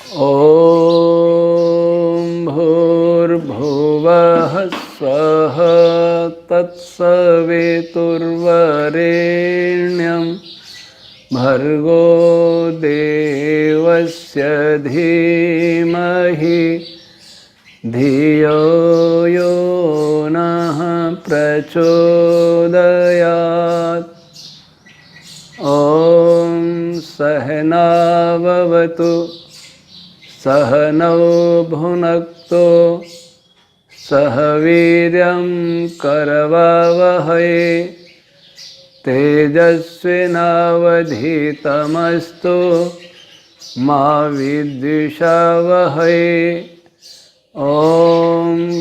ॐ भूर्भुवः स्वः तत्सवितुर्वरेण्यं भर्गो देवस्य धीमहि धियो यो नः प्रचोदयात्। ॐ सहनाववतु सहनौ भुनक्तु सह वीर्यं करवावहै तेजस्विनावधीतमस्तु मा विद्विषावहै। ॐ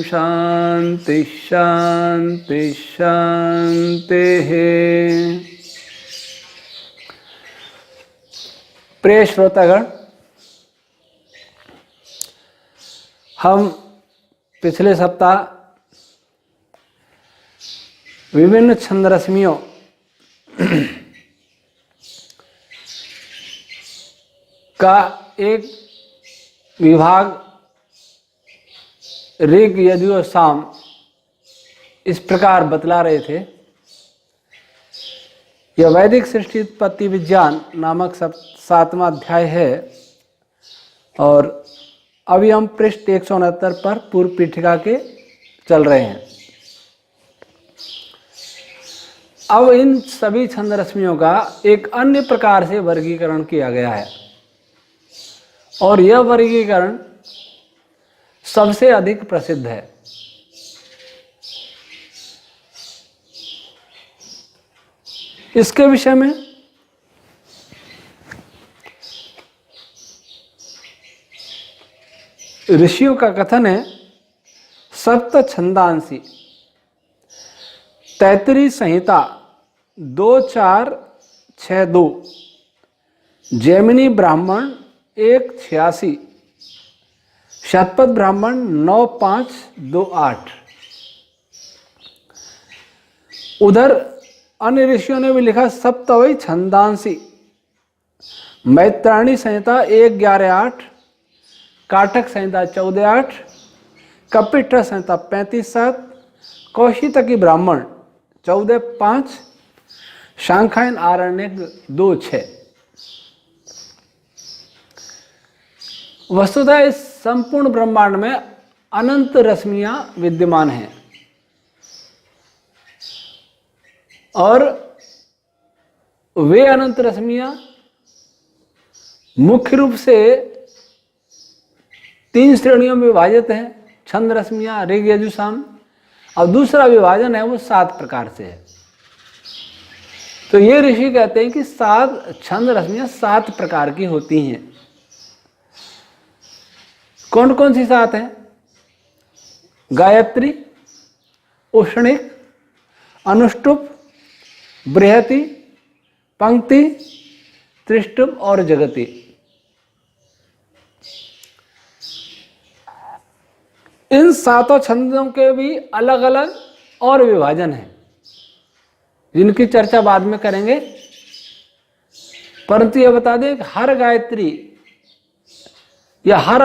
शान्ति शान्ति शान्तिः। प्रिय श्रोतागण, हम पिछले सप्ताह विभिन्न छंद रश्मियों का एक विभाग ऋग यजु और साम इस प्रकार बतला रहे थे। यह वैदिक सृष्टि उत्पत्ति विज्ञान नामक 7वां अध्याय है और अभी हम पृष्ठ 169 पर पूर्व पीठिका के चल रहे हैं। अब इन सभी छंद रश्मियों का एक अन्य प्रकार से वर्गीकरण किया गया है और यह वर्गीकरण सबसे अधिक प्रसिद्ध है। इसके विषय में ऋषियों का कथन है, सप्त छंदांसी तैतरी संहिता 2462, जैमिनी ब्राह्मण 186, शतपथ ब्राह्मण 9528। उधर अन्य ऋषियों ने भी लिखा सप्तवै छंदांसी, मैत्राणी संहिता 111-8, काटक संहिता 14-8, कपिठ संहिता 35-7, कौशितकी ब्राह्मण 14-5, शांखायन आरण्यक 2-6। वस्तुतः इस संपूर्ण ब्रह्मांड में अनंत रश्मियां विद्यमान हैं और वे अनंत रश्मियां मुख्य रूप से 3 श्रेणियों में विभाजित हैं। छंद रश्मियां ऋग यजु साम, और दूसरा विभाजन है वो 7 प्रकार से है। तो ये ऋषि कहते हैं कि 7 छंद रश्मियां 7 प्रकार की होती हैं। कौन कौन सी 7 हैं? गायत्री, उष्णिक, अनुष्टुप, बृहति, पंक्ति, त्रिष्टुप और जगति। इन 7 छंदों के भी अलग अलग और विभाजन हैं जिनकी चर्चा बाद में करेंगे, परंतु यह बता दें कि हर गायत्री या हर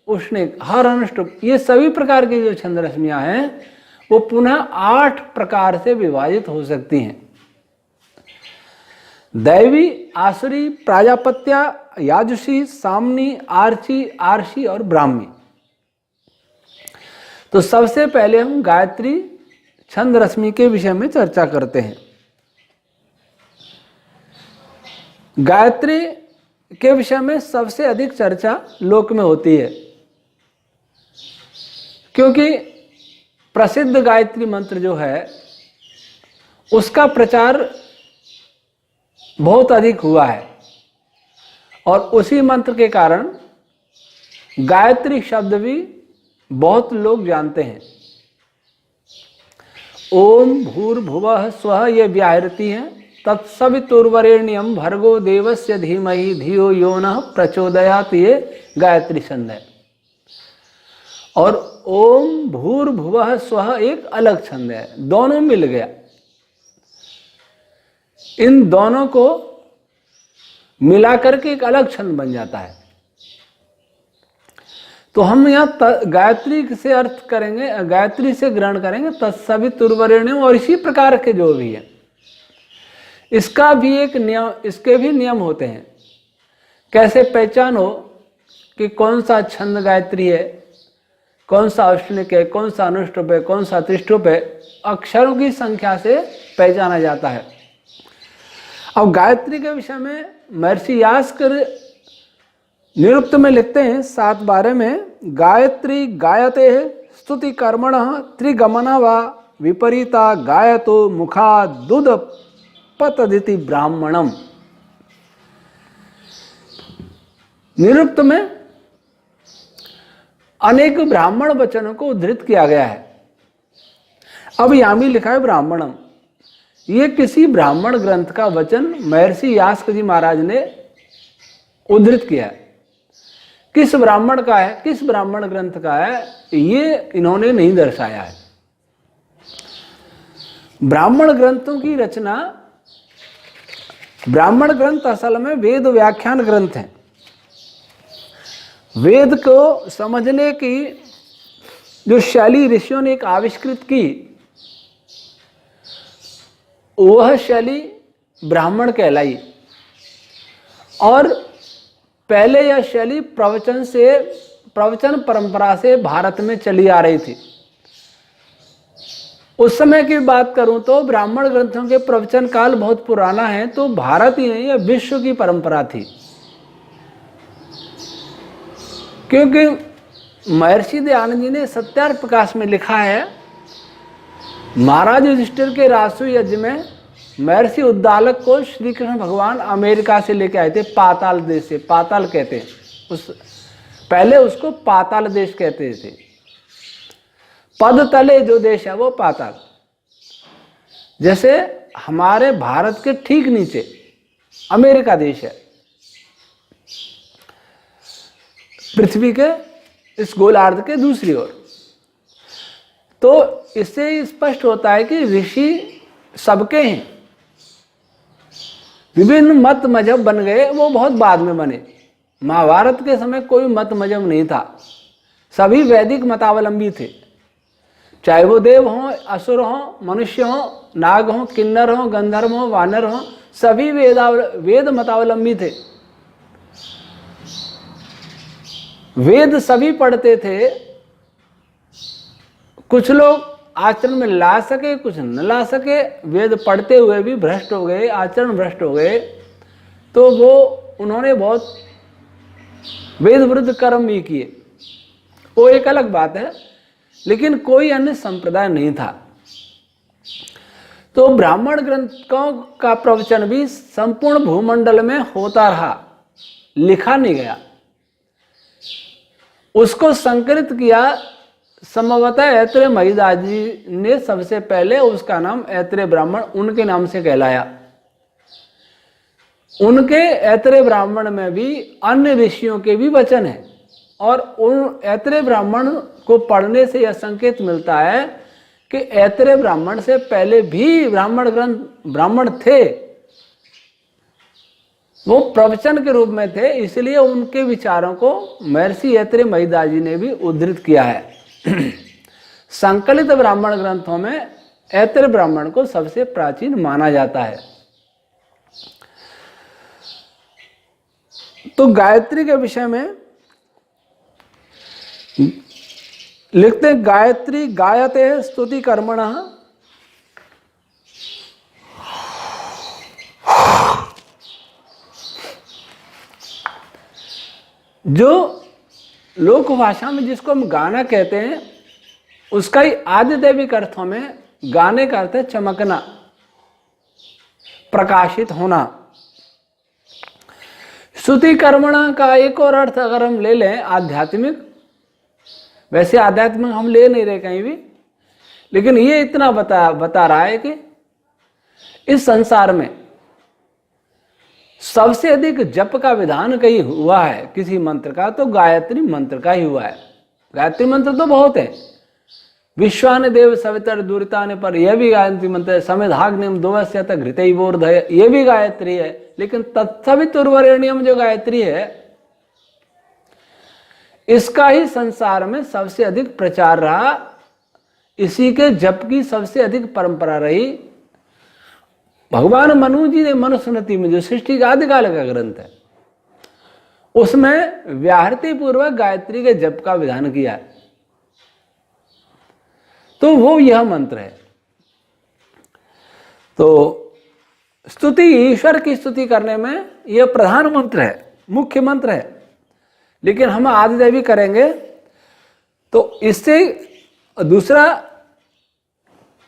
उष्णिक, हर अनुष्टुप, ये सभी प्रकार की जो छंद रश्मियां हैं वो पुनः 8 प्रकार से विभाजित हो सकती हैं। दैवी, आसुरी, प्राजापत्या, याजुषी, सामनी, आर्ची, आर्षी और ब्राह्मी। तो सबसे पहले हम गायत्री छंद रश्मि के विषय में चर्चा करते हैं। गायत्री के विषय में सबसे अधिक चर्चा लोक में होती है क्योंकि प्रसिद्ध गायत्री मंत्र जो है उसका प्रचार बहुत अधिक हुआ है और उसी मंत्र के कारण गायत्री शब्द भी बहुत लोग जानते हैं। ओम भूर्भुवः स्वः ये व्याहृति है, तत्सवितुर्वरेण्यं भर्गो देवस्य धीमहि धियो यो नः प्रचोदयात्, ये गायत्री छंद है। और ओम भूर्भुवः स्वः एक अलग छंद है, दोनों मिल गया। इन दोनों को मिलाकर के एक अलग छंद बन जाता है। तो हम यहाँ गायत्री से अर्थ करेंगे, गायत्री से ग्रहण करेंगे तत्सवितुर्वरेण्यम, और इसी प्रकार के जो भी है इसका भी एक नियम, इसके भी नियम होते हैं। कैसे पहचान हो कि कौन सा छंद गायत्री है, कौन सा औष्णिक है, कौन सा अनुष्टुप है, कौन सा त्रिष्टुप है, अक्षरों की संख्या से पहचाना जाता है। अब गायत्री के विषय में महर्षि यास्कर निरुक्त में लिखते हैं 7:12 में, गायत्री गायते स्तुति कर्मण त्रिगमना व विपरीता गायतो मुखा दुद पतदिति ब्राह्मणम। निरुक्त में अनेक ब्राह्मण वचनों को उद्धृत किया गया है। अब यहां भी लिखा है ब्राह्मणम, ये किसी ब्राह्मण ग्रंथ का वचन महर्षि यास्क जी महाराज ने उद्धृत किया है। किस ब्राह्मण का है, किस ब्राह्मण ग्रंथ का है, ये इन्होंने नहीं दर्शाया है। ब्राह्मण ग्रंथों की रचना, ब्राह्मण ग्रंथ असल में वेद व्याख्यान ग्रंथ हैं। वेद को समझने की जो शैली ऋषियों ने एक आविष्कृत की, वह शैली ब्राह्मण कहलाई। और पहले यह शैली प्रवचन परंपरा से भारत में चली आ रही थी। उस समय की बात करूं तो ब्राह्मण ग्रंथों के प्रवचन काल बहुत पुराना है, तो भारत ही नहीं, यह विश्व की परंपरा थी। क्योंकि महर्षि दयानंद जी ने सत्यार्थ प्रकाश में लिखा है, महाराज युधिष्ठिर के रासु यज्ञ में महर्षि उद्दालक को श्री कृष्ण भगवान अमेरिका से लेके आए थे, पाताल देश से। पाताल कहते हैं उस, पहले उसको पाताल देश कहते थे। पद तले जो देश है वो पाताल। जैसे हमारे भारत के ठीक नीचे अमेरिका देश है, पृथ्वी के इस गोलार्ध के दूसरी ओर। तो इससे स्पष्ट होता है कि ऋषि सबके हैं। विभिन्न मत मजहब बन गए, वो बहुत बाद में बने। महाभारत के समय कोई मत मजहब नहीं था, सभी वैदिक मतावलंबी थे। चाहे वो देव हों, असुर हों, मनुष्य हों, नाग हों, किन्नर हों, गंधर्व हों, वानर हों, सभी वेद मतावलंबी थे। वेद सभी पढ़ते थे। कुछ लोग आचरण में ला सके, कुछ न ला सके। वेद पढ़ते हुए भी भ्रष्ट हो गए, आचरण भ्रष्ट हो गए, तो वो उन्होंने बहुत वेद विरुद्ध कर्म भी किए, वो एक अलग बात है। लेकिन कोई अन्य संप्रदाय नहीं था। तो ब्राह्मण ग्रंथों का प्रवचन भी संपूर्ण भूमंडल में होता रहा, लिखा नहीं गया। उसको संकलित किया संभवतः ऐत्रेय महिदास जी ने सबसे पहले। उसका नाम ऐत्रेय ब्राह्मण उनके नाम से कहलाया। उनके ऐत्रेय ब्राह्मण में भी अन्य ऋषियों के भी वचन हैं, और उन ऐत्रेय ब्राह्मण को पढ़ने से यह संकेत मिलता है कि ऐत्रेय ब्राह्मण से पहले भी ब्राह्मण थे, वो प्रवचन के रूप में थे। इसलिए उनके विचारों को महर्षि ऐत्रेय महिदास जी ने भी उद्धृत किया है। संकलित ब्राह्मण ग्रंथों में ऐत्रेय ब्राह्मण को सबसे प्राचीन माना जाता है। तो गायत्री के विषय में लिखते हैं, गायत्री गायते स्तुति कर्मणः जो लोक भाषा में जिसको हम गाना कहते हैं, उसका ही आदि दैविक अर्थों में गाने का अर्थ है चमकना, प्रकाशित होना। स्तुति कर्मणा का एक और अर्थ अगर हम ले लें आध्यात्मिक, वैसे आध्यात्मिक हम ले नहीं रहे कहीं भी, लेकिन ये इतना बता रहा है कि इस संसार में सबसे अधिक जप का विधान कहीं हुआ है किसी मंत्र का, तो गायत्री मंत्र का ही हुआ है। गायत्री मंत्र तो बहुत है, विश्वान देव सवितर दूरिताने पर, यह भी गायत्री मंत्र है। समेधाग्निम दोवस्य तक घृतैवोर्धय, यह भी गायत्री है। लेकिन तत्सवितुर्वरेण्यम जो गायत्री है, इसका ही संसार में सबसे अधिक प्रचार रहा, इसी के जप की सबसे अधिक परंपरा रही। भगवान मनु जी ने मनुस्मृति में, जो सृष्टि का आदिकाल का ग्रंथ है, उसमें व्याहृति पूर्वक गायत्री के जप का विधान किया है। तो वो यह मंत्र है। तो स्तुति, ईश्वर की स्तुति करने में यह प्रधान मंत्र है, मुख्य मंत्र है। लेकिन हम आदिदेवी करेंगे तो इससे दूसरा,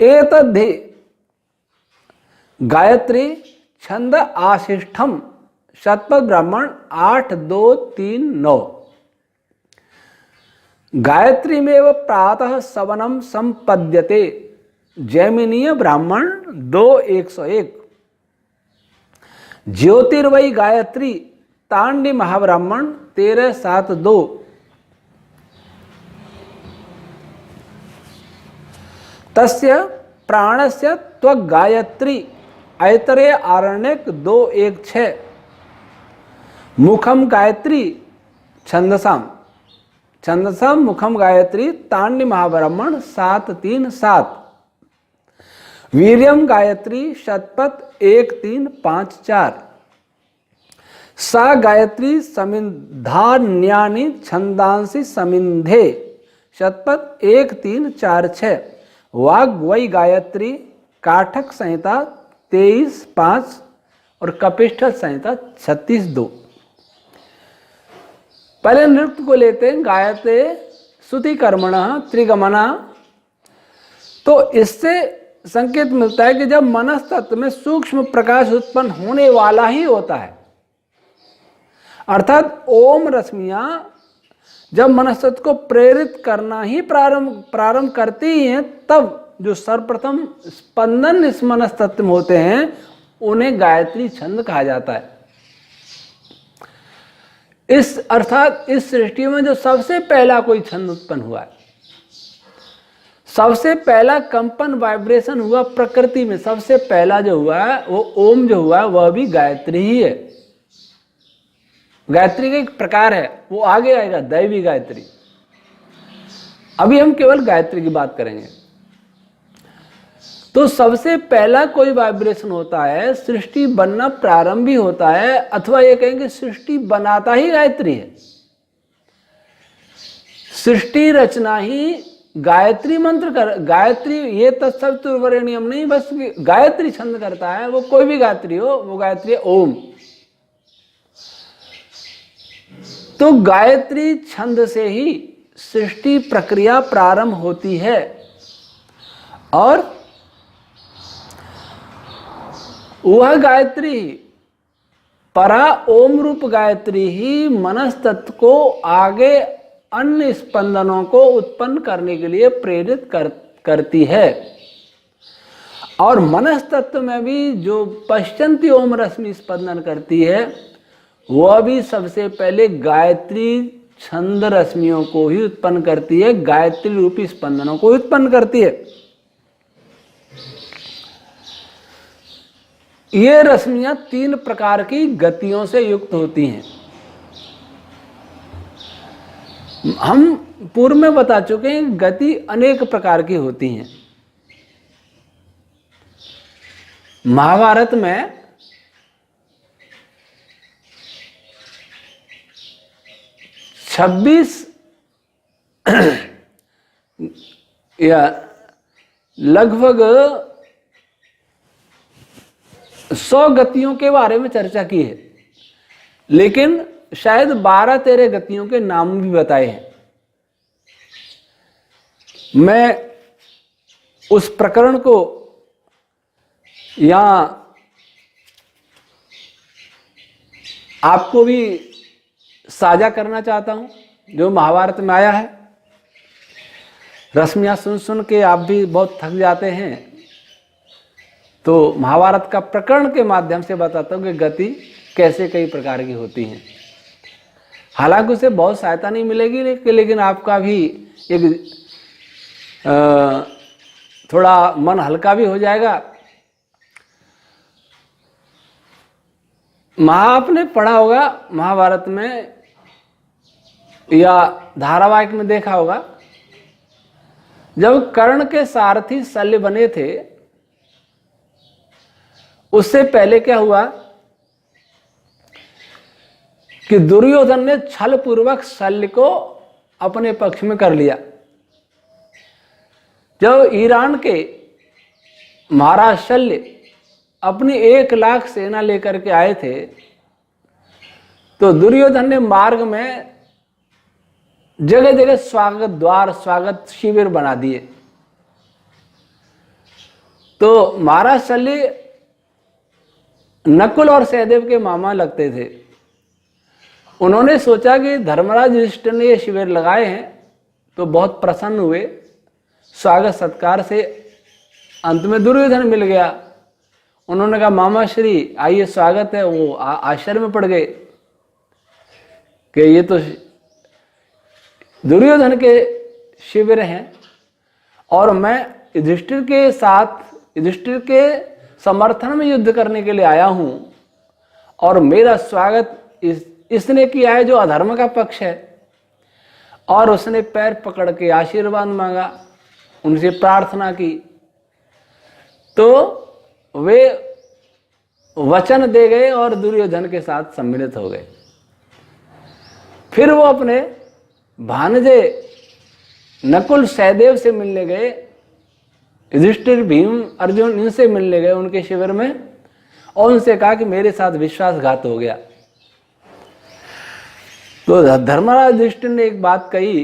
एतद्धि गायत्री छंद आशिष्ठम शतपथ ब्राह्मण 8-2-3-9। गायत्री में प्रातः सवनम संपद्यते जैमिनीय ब्राह्मण 2-101। ज्योतिर्वई गायत्री तांडी महाब्राह्मण 13-7-2। तस्य प्राणस्य त्वग गायत्री ऐतरेय आरण्यक 2-1-6। मुखम गायत्री छंदसाम मुखम गायत्री तांडी महाब्राह्मण 7-3-7। वीर्यम गायत्री शतपथ 1-3-5-4। सा गायत्री समिंधान्यानि छंदांसी समिंधे शतपथ 1-3-4-6। वाग वही गायत्री काठक संहिता 23-5 और कपिष्ठ संहिता 36-2। पहले नृत्य को लेते हैं, गायते श्रुति कर्मण त्रिगमना। तो इससे संकेत मिलता है कि जब मनस तत्व में सूक्ष्म प्रकाश उत्पन्न होने वाला ही होता है, अर्थात ओम रश्मियां जब मनस तत्व को प्रेरित करना ही प्रारंभ करती ही हैं, तब जो सर्वप्रथम स्पंदन इस मनस तत्व में होते हैं उन्हें गायत्री छंद कहा जाता है। अर्थात इस सृष्टि में जो सबसे पहला कोई छंद उत्पन्न हुआ है, सबसे पहला कंपन वाइब्रेशन हुआ प्रकृति में, सबसे पहला जो हुआ है वो ओम जो हुआ है वह भी गायत्री ही है। गायत्री का एक प्रकार है, वो आगे आएगा, दैवी गायत्री। अभी हम केवल गायत्री की बात करेंगे। तो सबसे पहला कोई वाइब्रेशन होता है, सृष्टि बनना प्रारंभ भी होता है, अथवा ये कहेंगे सृष्टि बनाता ही गायत्री है। सृष्टि रचना ही गायत्री मंत्र कर, गायत्री ये तत्सवितुर्वरेण्यम नहीं, बस गायत्री छंद करता है, वो कोई भी गायत्री हो, वो गायत्री है ओम। तो गायत्री छंद से ही सृष्टि प्रक्रिया प्रारंभ होती है, और वह गायत्री परा ओम रूप गायत्री ही मनस तत्व को आगे अन्य स्पंदनों को उत्पन्न करने के लिए प्रेरित करती है। और मनस तत्व में भी जो पश्चंती ओम रश्मि स्पंदन करती है, वह भी सबसे पहले गायत्री छंद रश्मियों को ही उत्पन्न करती है, गायत्री रूपी स्पंदनों को उत्पन्न करती है। ये रश्मियां 3 प्रकार की गतियों से युक्त होती हैं। हम पूर्व में बता चुके हैं, गति अनेक प्रकार की होती हैं। महाभारत में या लगभग 100 गतियों के बारे में चर्चा की है, लेकिन शायद 12-13 गतियों के नाम भी बताए हैं। मैं उस प्रकरण को यहां आपको भी साझा करना चाहता हूं, जो महाभारत में आया है। रश्मियां सुन सुन के आप भी बहुत थक जाते हैं, तो महाभारत का प्रकरण के माध्यम से बताता हूं कि गति कैसे कई प्रकार की होती हैं। हालांकि उसे बहुत सहायता नहीं मिलेगी, लेकिन आपका भी एक थोड़ा मन हल्का भी हो जाएगा। आपने पढ़ा होगा महाभारत में या धारावाहिक में देखा होगा, जब कर्ण के सारथी शल्य बने थे उससे पहले क्या हुआ कि दुर्योधन ने छल पूर्वक शल्य को अपने पक्ष में कर लिया। जब ईरान के महाराज शल्य अपनी 1,00,000 सेना लेकर के आए थे तो दुर्योधन ने मार्ग में जगह जगह स्वागत द्वार, स्वागत शिविर बना दिए। तो महाराज शल्य नकुल और सहदेव के मामा लगते थे। उन्होंने सोचा कि धर्मराज युधिष्ठिर ने ये शिविर लगाए हैं तो बहुत प्रसन्न हुए, स्वागत सत्कार से अंत में दुर्योधन मिल गया। उन्होंने कहा मामा श्री आइए स्वागत है। वो आश्चर्य में पड़ गए कि ये तो दुर्योधन के शिविर हैं और मैं युधिष्ठिर के साथ, युधिष्ठिर के समर्थन में युद्ध करने के लिए आया हूं और मेरा स्वागत इसने किया है जो अधर्म का पक्ष है। और उसने पैर पकड़ के आशीर्वाद मांगा, उनसे प्रार्थना की तो वे वचन दे गए और दुर्योधन के साथ सम्मिलित हो गए। फिर वो अपने भानजे नकुल सहदेव से मिलने गए, युधिष्ठिर भीम अर्जुन इनसे मिलने गए उनके शिविर में और उनसे कहा कि मेरे साथ विश्वासघात हो गया। तो धर्मराज युधिष्ठिर ने एक बात कही,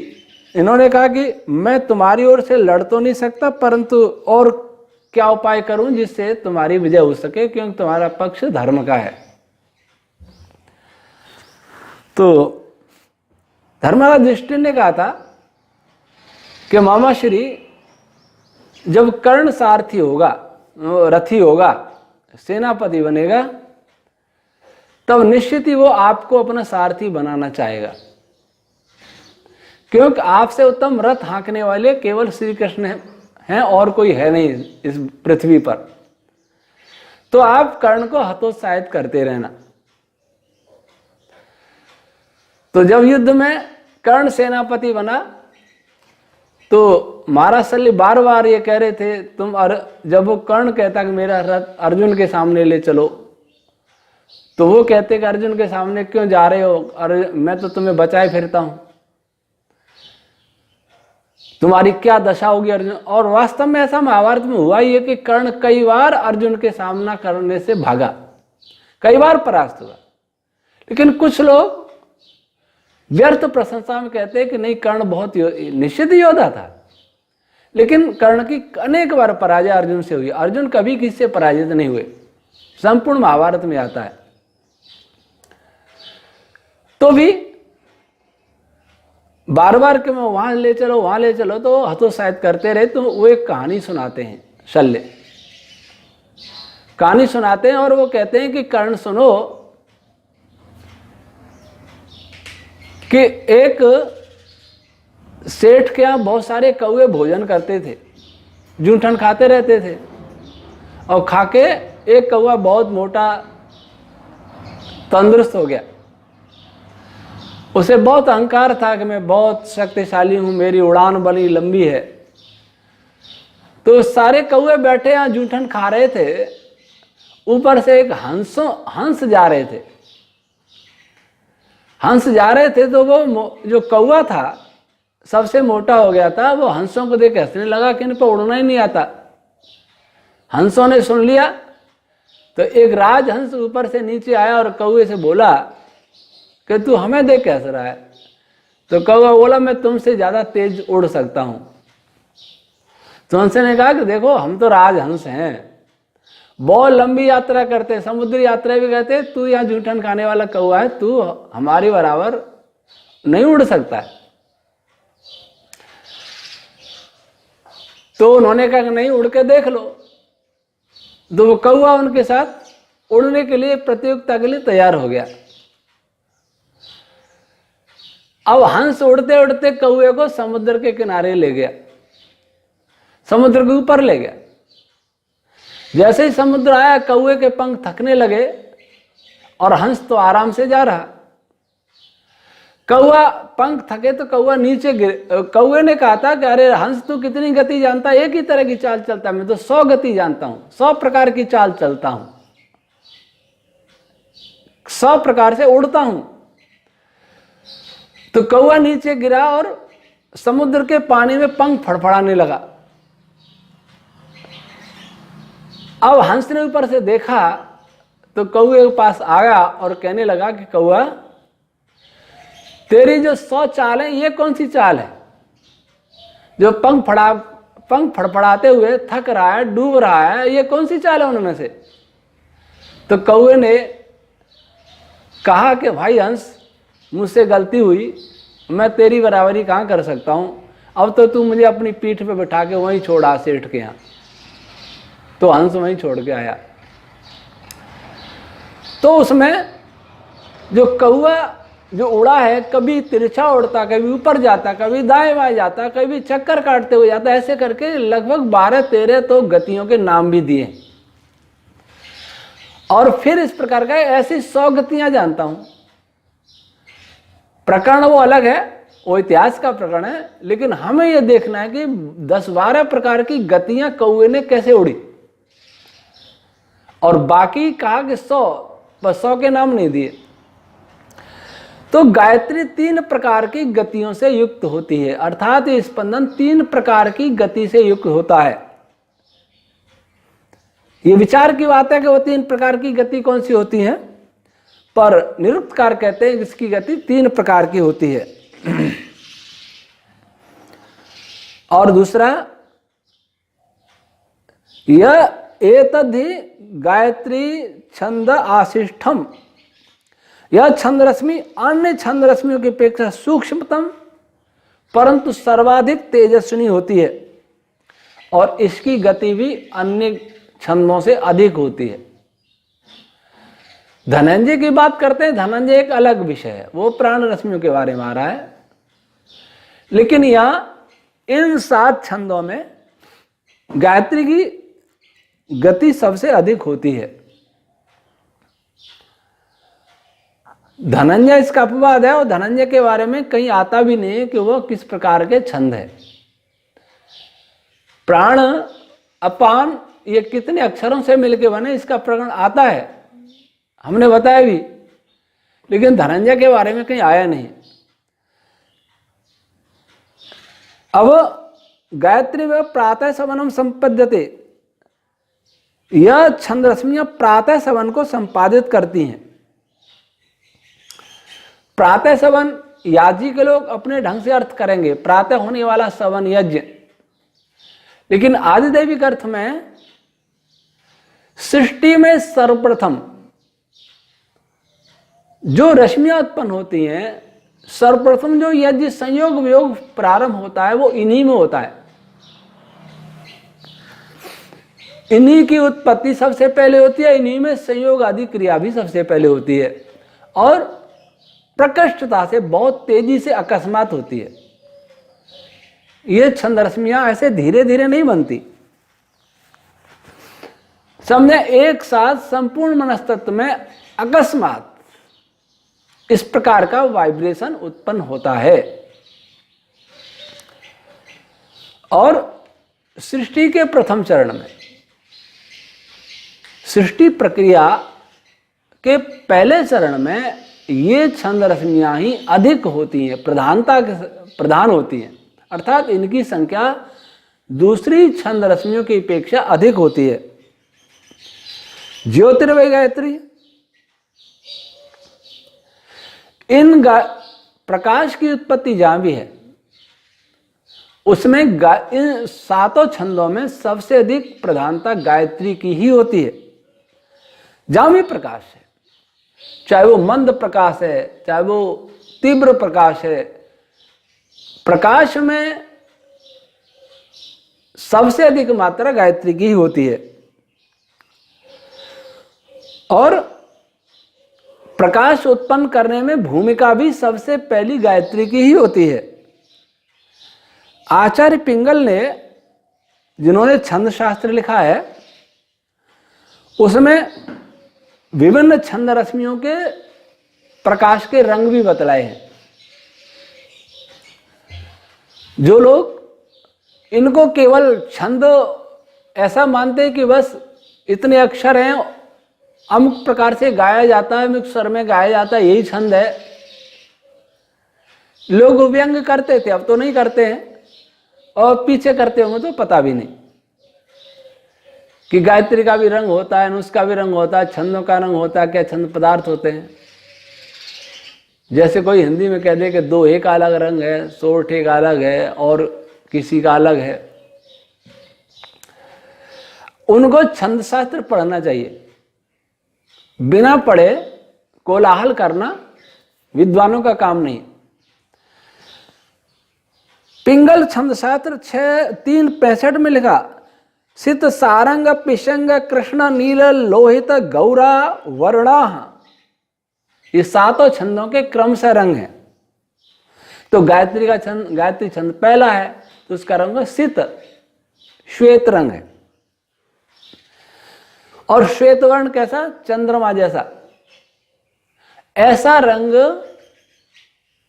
इन्होंने कहा कि मैं तुम्हारी ओर से लड़ तो नहीं सकता परंतु और क्या उपाय करूं जिससे तुम्हारी विजय हो सके, क्योंकि तुम्हारा पक्ष धर्म का है। तो धर्मराज युधिष्ठिर ने कहा था कि मामा श्री जब कर्ण सारथी होगा, रथी होगा, सेनापति बनेगा तब निश्चित ही वो आपको अपना सारथी बनाना चाहेगा, क्योंकि आपसे उत्तम रथ हाँकने वाले केवल श्री कृष्ण हैं और कोई है नहीं इस पृथ्वी पर। तो आप कर्ण को हतोत्साहित करते रहना। तो जब युद्ध में कर्ण सेनापति बना तो महाराज शल्य बार बार ये कह रहे थे जब वो कर्ण कहता कि मेरा रथ अर्जुन के सामने ले चलो तो वो कहते कि अर्जुन के सामने क्यों जा रहे हो, अरे मैं तो तुम्हें बचाए फिरता हूं, तुम्हारी क्या दशा होगी अर्जुन। और वास्तव में ऐसा महाभारत में हुआ ही है कि कर्ण कई बार अर्जुन के सामना करने से भागा, कई बार परास्त हुआ। लेकिन कुछ लोग व्यर्थ प्रशंसा में कहते हैं कि नहीं कर्ण बहुत निश्चित योद्धा था, लेकिन कर्ण की अनेक बार पराजय अर्जुन से हुई। अर्जुन कभी किसी से पराजित नहीं हुए, संपूर्ण महाभारत में आता है। तो भी बार बार के मैं वहां ले चलो तो हतोत्साहित करते रहे। तो वो एक कहानी सुनाते हैं, शल्य कहानी सुनाते हैं और वो कहते हैं कि कर्ण सुनो कि एक सेठ के यहाँ बहुत सारे कौवे भोजन करते थे, जूठन खाते रहते थे और खाके एक कौवा बहुत मोटा तंदुरुस्त हो गया। उसे बहुत अहंकार था कि मैं बहुत शक्तिशाली हूं, मेरी उड़ान बड़ी लंबी है। तो सारे कौवे बैठे यहाँ जूठन खा रहे थे, ऊपर से एक हंस जा रहे थे। हंस जा रहे थे तो वो जो कौवा था सबसे मोटा हो गया था, वो हंसों को देख हंसने लगा कि इन पर उड़ना ही नहीं आता। हंसों ने सुन लिया तो एक राजहंस ऊपर से नीचे आया और कौवे से बोला कि तू हमें देख कैसे रहा है। तो कौवा बोला मैं तुमसे ज्यादा तेज उड़ सकता हूं। तो हंस ने कहा कि देखो हम तो राजहंस हैं, बहुत लंबी यात्रा करते हैं, समुद्री यात्रा भी करते हैं, तू यहाँ जूठन खाने वाला कौवा है, तू हमारी बराबर नहीं उड़ सकता है। तो उन्होंने कहा कि नहीं उड़ के देख लो। तो वो कौवा उनके साथ उड़ने के लिए प्रतियोगिता के लिए तैयार हो गया। अब हंस उड़ते उड़ते कौवे को समुद्र के किनारे ले गया, समुद्र के ऊपर ले गया। जैसे ही समुद्र आया कौवे के पंख थकने लगे और हंस तो आराम से जा रहा। कौआ पंख थके तो कौआ नीचे गिर। कौए ने कहा था कि अरे हंस तू कितनी गति जानता है, एक ही तरह की चाल चलता है, मैं तो 100 गति जानता हूं, 100 प्रकार की चाल चलता हूं, 100 प्रकार से उड़ता हूं। तो कौआ नीचे गिरा और समुद्र के पानी में पंख फड़फड़ाने लगा। अब हंस ने ऊपर से देखा तो कौए के पास आया और कहने लगा कि कौआ, तेरी जो 100 चाल है, ये कौन सी चाल है जो पंख फड़फड़ाते हुए थक रहा है, डूब रहा है, ये कौन सी चाल है उनमें से? तो कौए ने कहा कि भाई हंस, मुझसे गलती हुई, मैं तेरी बराबरी कहाँ कर सकता हूं, अब तो तू मुझे अपनी पीठ पे बैठा के वहीं छोड़ा सेठ के यहां। तो हंस वहीं छोड़ के आया। तो उसमें जो कौआ जो उड़ा है, कभी तिरछा उड़ता, कभी ऊपर जाता, कभी दाएं बाएं जाता, कभी चक्कर काटते हुए जाता, ऐसे करके लगभग 12-13 तो गतियों के नाम भी दिए। और फिर इस प्रकार का ऐसी 100 गतियां जानता हूं। प्रकरण वो अलग है, वो इतिहास का प्रकरण है, लेकिन हमें यह देखना है कि 10-12 प्रकार की गतियां कौए ने कैसे उड़ी। और बाकी कहा कि 100, बस 100 के नाम नहीं दिए। तो गायत्री 3 प्रकार की गतियों से युक्त होती है, अर्थात ये स्पंदन 3 प्रकार की गति से युक्त होता है। ये विचार की बात है कि वो 3 प्रकार की गति कौन सी होती है, पर निरुक्तकार कहते हैं इसकी गति 3 प्रकार की होती है। और दूसरा, यह एतद्धि गायत्री छंद आशिष्ठम, यह छंद रश्मि अन्य छंद रश्मियों की अपेक्षा सूक्ष्मतम परंतु सर्वाधिक तेजस्विनी होती है, और इसकी गति भी अन्य छंदों से अधिक होती है। धनंजय की बात करते हैं, धनंजय एक अलग विषय है, वो प्राण रश्मियों के बारे में आ रहा है। लेकिन यहां इन 7 छंदों में गायत्री की गति सबसे अधिक होती है। धनंजय इसका अपवाद है, और धनंजय के बारे में कहीं आता भी नहीं है कि वह किस प्रकार के छंद है। प्राण अपान ये कितने अक्षरों से मिलके बने, इसका प्रकरण आता है, हमने बताया भी, लेकिन धनंजय के बारे में कहीं आया नहीं। अब गायत्री व प्रातः सवनम संपद्यते, यह छंद रश्मियां प्रातः सवन को संपादित करती हैं। प्रातः सवन याजी के लोग अपने ढंग से अर्थ करेंगे, प्रातः होने वाला सवन यज्ञ, लेकिन आदिदैविक अर्थ में सृष्टि में सर्वप्रथम जो रश्मियां उत्पन्न होती हैं, सर्वप्रथम जो यज्ञ संयोग वियोग प्रारंभ होता है वो इन्हीं में होता है। इन्हीं की उत्पत्ति सबसे पहले होती है, इन्हीं में संयोग आदि क्रिया भी सबसे पहले होती है, और प्रकृष्टता से बहुत तेजी से अकस्मात होती है। ये छंद रश्मियां ऐसे धीरे धीरे नहीं बनती, समझे एक साथ संपूर्ण मनस्तत्व में अकस्मात इस प्रकार का वाइब्रेशन उत्पन्न होता है। और सृष्टि के प्रथम चरण में, सृष्टि प्रक्रिया के पहले चरण में ये छंद रश्मियां ही अधिक होती हैं, प्रधान होती हैं, अर्थात इनकी संख्या दूसरी छंद रश्मियों की अपेक्षा अधिक होती है। ज्योतिर्वय गायत्री, इन प्रकाश की उत्पत्ति जहां भी है उसमें इन 7 छंदों में सबसे अधिक प्रधानता गायत्री की ही होती है। जहां भी प्रकाश है, चाहे वो मंद प्रकाश है, चाहे वो तीव्र प्रकाश है, प्रकाश में सबसे अधिक मात्रा गायत्री की ही होती है। और प्रकाश उत्पन्न करने में भूमिका भी सबसे पहली गायत्री की ही होती है। आचार्य पिंगल ने, जिन्होंने छंद शास्त्र लिखा है, उसमें विभिन्न छंद रश्मियों के प्रकाश के रंग भी बतलाए हैं। जो लोग इनको केवल छंद ऐसा मानते हैं कि बस इतने अक्षर हैं, अमुक प्रकार से गाया जाता है, अमुक स्वर में गाया जाता है, यही छंद है। लोग व्यंग करते थे, अब तो नहीं करते हैं, और पीछे करते होंगे तो पता भी नहीं कि गायत्री का भी रंग होता है, उसका भी रंग होता है, छंदों का रंग होता है, क्या छंद पदार्थ होते हैं। जैसे कोई हिंदी में कह दे कि दोहे का अलग रंग है, सोरठे का अलग है, और किसी का अलग है। उनको छंद शास्त्र पढ़ना चाहिए। बिना पढ़े कोलाहल करना विद्वानों का काम नहीं। पिंगल छंद शास्त्र 365 में लिखा, सित सारंग पिशंग कृष्ण नील लोहित गौरा वर्णा, ये सातों छंदों के क्रम से रंग है। तो गायत्री का छंद, गायत्री छंद पहला है, तो उसका रंग सित, श्वेत रंग है। और श्वेत वर्ण कैसा? चंद्रमा जैसा। ऐसा रंग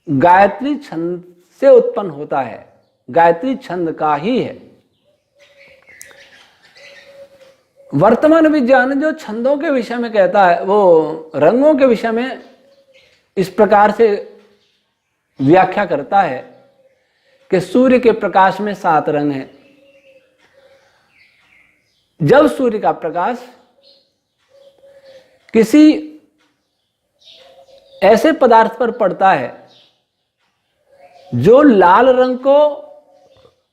गायत्री छंद से उत्पन्न होता है, गायत्री छंद का ही है। वर्तमान विज्ञान जो छंदों के विषय में कहता है, वो रंगों के विषय में इस प्रकार से व्याख्या करता है कि सूर्य के प्रकाश में 7 रंग हैं। जब सूर्य का प्रकाश किसी ऐसे पदार्थ पर पड़ता है जो लाल रंग को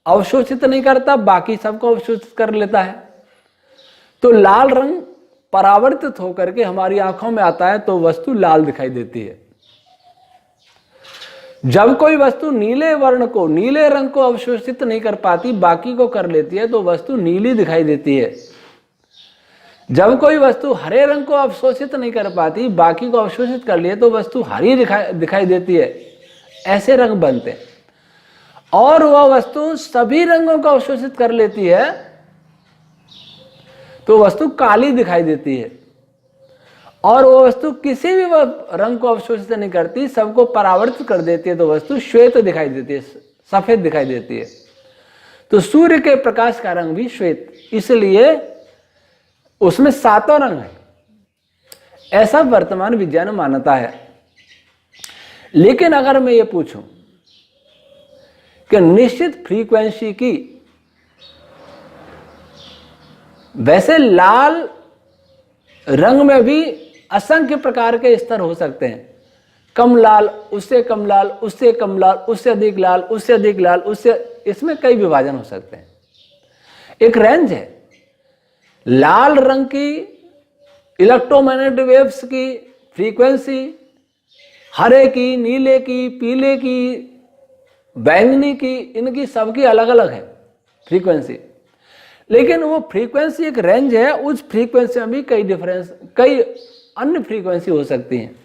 अवशोषित नहीं करता, बाकी सबको अवशोषित कर लेता है, तो लाल रंग परावर्तित होकर के हमारी आंखों में आता है, तो वस्तु लाल दिखाई देती है। जब कोई वस्तु नीले वर्ण को, नीले रंग को अवशोषित नहीं कर पाती, बाकी को कर लेती है, तो वस्तु नीली दिखाई देती है। जब कोई वस्तु हरे रंग को अवशोषित नहीं कर पाती, बाकी को अवशोषित कर लिए, तो वस्तु हरी दिखाई देती है। ऐसे रंग बनते हैं। और वह वस्तु सभी रंगों को अवशोषित कर लेती है, तो वस्तु काली दिखाई देती है। और वह वस्तु किसी भी रंग को अवशोषित नहीं करती, सबको परावर्तित कर देती है, तो वस्तु श्वेत दिखाई देती है, सफेद दिखाई देती है। तो सूर्य के प्रकाश का रंग भी श्वेत, इसलिए उसमें 7 रंग है, ऐसा वर्तमान विज्ञान मानता है। लेकिन अगर मैं ये पूछूं कि निश्चित फ्रीक्वेंसी की, वैसे लाल रंग में भी असंख्य प्रकार के स्तर हो सकते हैं, कम लाल, उससे कम लाल, उससे कम लाल, उससे अधिक लाल, उससे अधिक लाल, उससे, इसमें कई विभाजन हो सकते हैं। एक रेंज है लाल रंग की इलेक्ट्रोमैग्नेटिक वेव्स की फ्रीक्वेंसी, हरे की, नीले की, पीले की, बैंगनी की, इनकी सबकी अलग अलग है फ्रीक्वेंसी। लेकिन वो फ्रीक्वेंसी एक रेंज है, उस फ्रीक्वेंसी में भी कई अन्य फ्रीक्वेंसी हो सकती हैं।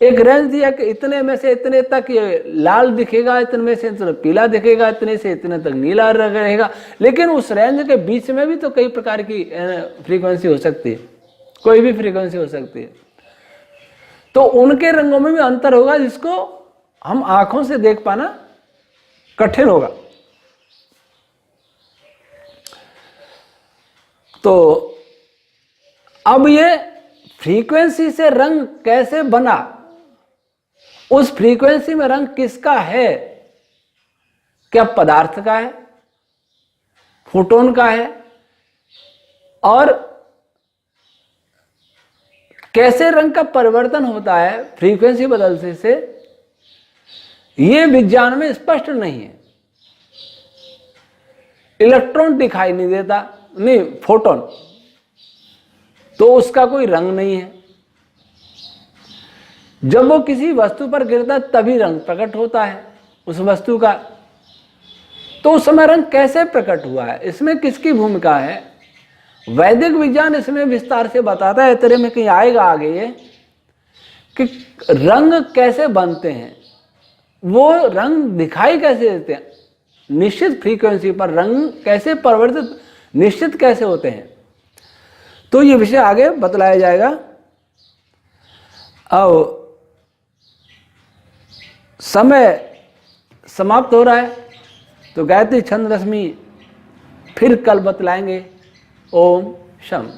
एक रेंज दिया कि इतने में से इतने तक ये लाल दिखेगा, इतने में से इतने पीला दिखेगा, इतने से इतने तक नीला रहेगा। लेकिन उस रेंज के बीच में भी तो कई प्रकार की फ्रीक्वेंसी हो सकती है, कोई भी फ्रीक्वेंसी हो सकती है। तो उनके रंगों में भी अंतर होगा, जिसको हम आंखों से देख पाना कठिन होगा। तो अब ये फ्रीक्वेंसी से रंग कैसे बना, उस फ्रीक्वेंसी में रंग किसका है, क्या पदार्थ का है, फोटोन का है, और कैसे रंग का परिवर्तन होता है फ्रीक्वेंसी बदलने से, यह विज्ञान में स्पष्ट नहीं है। इलेक्ट्रॉन दिखाई नहीं देता, नहीं फोटोन, तो उसका कोई रंग नहीं है। जब वो किसी वस्तु पर गिरता तभी रंग प्रकट होता है उस वस्तु का। तो उस समय रंग कैसे प्रकट हुआ है, इसमें किसकी भूमिका है, वैदिक विज्ञान इसमें विस्तार से बताता है। तेरे में कहीं आएगा आगे ये कि रंग कैसे बनते हैं, वो रंग दिखाई कैसे देते हैं, निश्चित फ्रीक्वेंसी पर रंग कैसे परिवर्तित, निश्चित कैसे होते हैं। तो ये विषय आगे बतलाया जाएगा। अब समय समाप्त हो रहा है। तो गायत्री छंद रश्मि फिर कल बतलाएंगे। ओम शम।